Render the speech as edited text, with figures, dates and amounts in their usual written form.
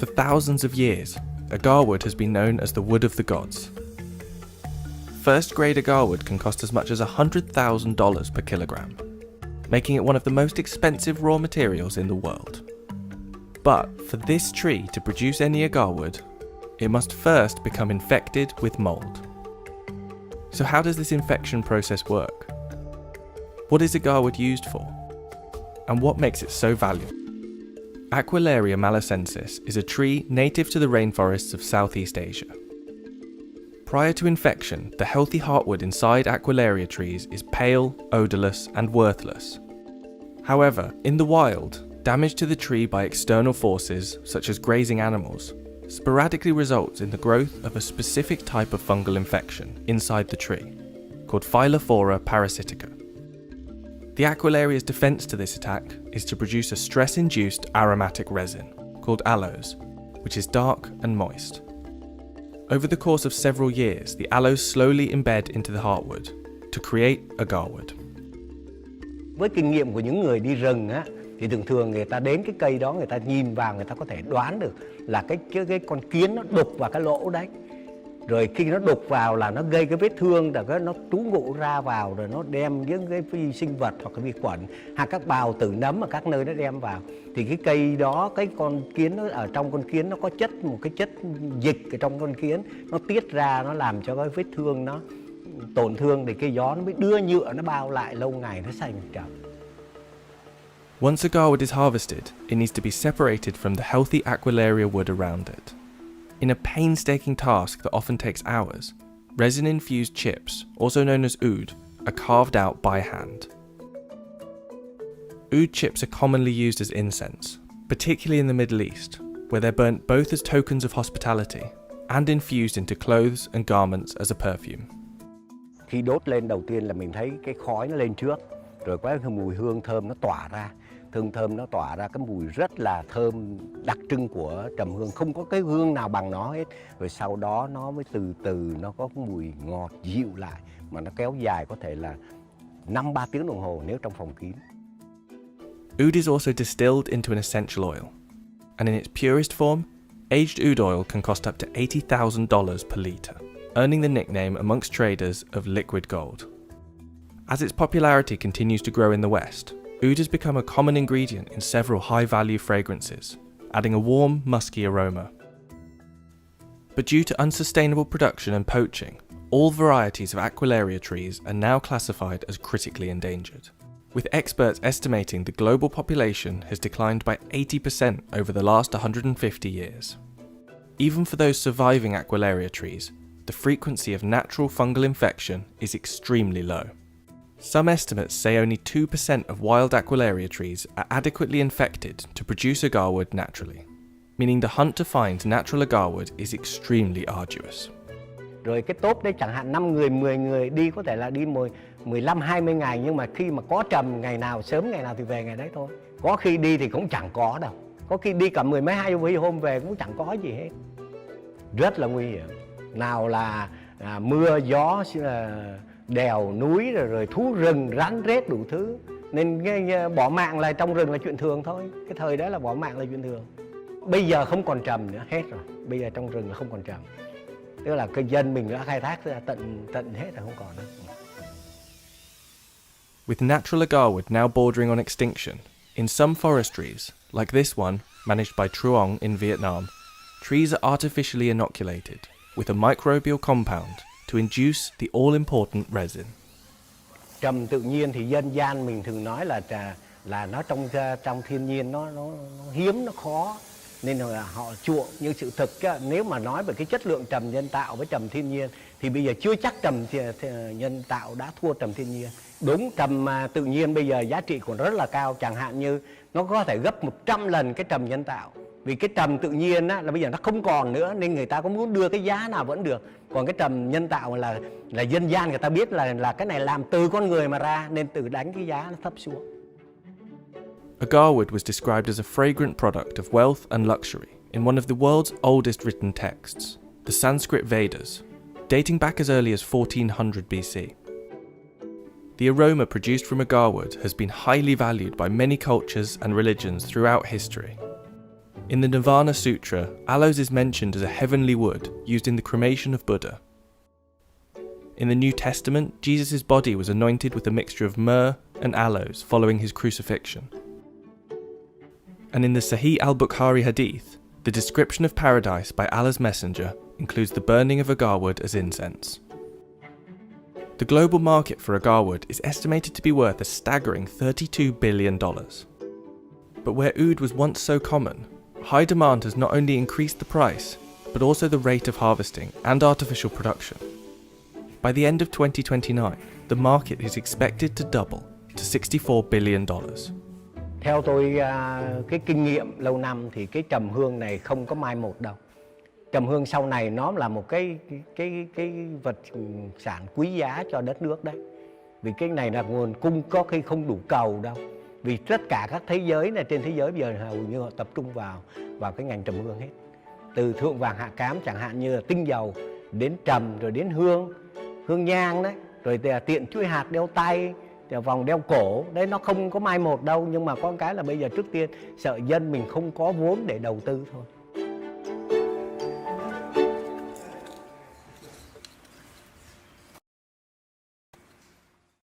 For thousands of years, agarwood has been known as the wood of the gods. First-grade agarwood can cost as much as $100,000 per kilogram, making it one of the most expensive raw materials in the world. But for this tree to produce any agarwood, it must first become infected with mold. So how does this infection process work? What is agarwood used for? And what makes it so valuable? Aquilaria malacensis is a tree native to the rainforests of Southeast Asia. Prior to infection, the healthy heartwood inside Aquilaria trees is pale, odourless, and worthless. However, in the wild, damage to the tree by external forces, such as grazing animals, sporadically results in the growth of a specific type of fungal infection inside the tree, called Phylophthora parasitica. The Aquilaria's defense to this attack is to produce a stress-induced aromatic resin, called aloes, which is dark and moist. Over the course of several years, the aloes slowly embed into the heartwood to create agarwood. Với kinh nghiệm của những người đi rừng á, thì thường người ta đến cái cây đó, người ta nhìn vào, người ta có thể đoán được là cái con kiến nó đục vào cái lỗ đấy. Rồi khi nó đục vào là nó gây cái vết thương, rồi nó trú ngụ ra vào, rồi nó đem những cái vi sinh vật hoặc cái vi khuẩn hay các bào tử nấm ở các nơi nó đem vào. Thì cái cây đó, cái con kiến nó ở trong con kiến nó có một cái chất dịch ở trong con kiến, nó tiết ra, nó làm cho cái vết thương nó tổn thương, thì cái gió nó mới đưa nhựa nó bao lại, lâu ngày nó xanh trầm. Once agarwood is harvested, it needs to be separated from the healthy Aquilaria wood around it. In a painstaking task that often takes hours, resin-infused chips, also known as oud, are carved out by hand. Oud chips are commonly used as incense, particularly in the Middle East, where they're burnt both as tokens of hospitality and infused into clothes and garments as a perfume. Khi đốt lên đầu tiên là mình thấy cái khói nó lên trước, rồi có cái mùi hương thơm nó tỏa ra. Thơm nó tỏa ra cái mùi rất là thơm đặc trưng của trầm hương, không có cái hương nào bằng nó hết. Rồi sau đó nó mới từ từ nó có cái mùi ngọt dịu lại, mà nó kéo dài có thể là 5-3 tiếng đồng hồ nếu trong phòng kín. Oud is also distilled into an essential oil, and in its purest form, aged oud oil can cost up to $80,000 per litre, earning the nickname amongst traders of liquid gold. As its popularity continues to grow in the West, oud has become a common ingredient in several high-value fragrances, adding a warm, musky aroma. But due to unsustainable production and poaching, all varieties of Aquilaria trees are now classified as critically endangered, with experts estimating the global population has declined by 80% over the last 150 years. Even for those surviving Aquilaria trees, the frequency of natural fungal infection is extremely low. Some estimates say only 2% of wild Aquilaria trees are adequately infected to produce agarwood naturally, meaning the hunt to find natural agarwood is extremely arduous. Rồi cái tốp đấy chẳng hạn 5 người, 10 người đi có thể là đi 15-20 ngày, nhưng mà khi mà có trầm ngày nào sớm ngày nào thì về ngày đấy thôi. Có khi đi thì cũng chẳng có đâu. Có khi đi cả 10 mấy 20 hôm về cũng chẳng có gì hết. Rất là nguy hiểm. Nào là mưa gió, đèo núi, rồi thú rừng rắn rết đủ thứ, nên bỏ mạng là trong rừng là chuyện thường thôi. Cái thời đó là bỏ mạng là chuyện thường. Bây giờ không còn trầm nữa, hết rồi. Bây giờ trong rừng là không còn trầm, tức là cái dân mình đã khai thác ra tận hết là không còn nữa. With natural agarwood now bordering on extinction, in some forestries, like this one managed by Truong in Viet Nam, trees are artificially inoculated with a microbial compound to induce the all-important resin. Trầm tự nhiên thì dân gian mình thường nói là nó trong thiên nhiên nó hiếm, nó khó, nên là họ chuộng. Nhưng sự thực nếu mà nói về cái chất lượng trầm nhân tạo với trầm thiên nhiên thì bây giờ chưa chắc trầm nhân tạo đã thua trầm thiên nhiên. Đúng, trầm tự nhiên bây giờ giá trị còn rất là cao, chẳng hạn như nó có thể gấp 100 lần cái trầm nhân tạo. Vì cái trầm tự nhiên là bây giờ nó không còn nữa, nên người ta có muốn đưa cái giá nào vẫn được. Còn cái trầm nhân tạo là dân gian người ta biết là cái này làm từ con người mà ra, nên tự đánh cái giá nó thấp xuống. Agarwood was described as a fragrant product of wealth and luxury in one of the world's oldest written texts, the Sanskrit Vedas, dating back as early as 1400 BC. The aroma produced from agarwood has been highly valued by many cultures and religions throughout history. In the Nirvana Sutra, aloes is mentioned as a heavenly wood used in the cremation of Buddha. In the New Testament, Jesus' body was anointed with a mixture of myrrh and aloes following his crucifixion. And in the Sahih al-Bukhari Hadith, the description of paradise by Allah's Messenger includes the burning of agarwood as incense. The global market for agarwood is estimated to be worth a staggering $32 billion. But where oud was once so common, high demand has not only increased the price, but also the rate of harvesting and artificial production. By the end of 2029, the market is expected to double to $64 billion. Theo tôi cái kinh nghiệm lâu năm thì cái trầm hương này không có mai một đâu. Trầm hương sau này nó là một cái vật sản quý giá cho đất nước đấy. Vì cái này là nguồn cung có khi không đủ cầu đâu. Vì tất cả các thế giới này trên thế giới bây giờ hầu như họ tập trung vào cái ngành trầm hương hết. Từ thượng vàng hạ cám chẳng hạn như là tinh dầu đến trầm rồi đến hương nhang đấy, rồi tiện chuỗi hạt đeo tay, vòng đeo cổ đấy, nó không có mai một đâu, nhưng mà có cái là bây giờ trước tiên sợ dân mình không có vốn để đầu tư thôi.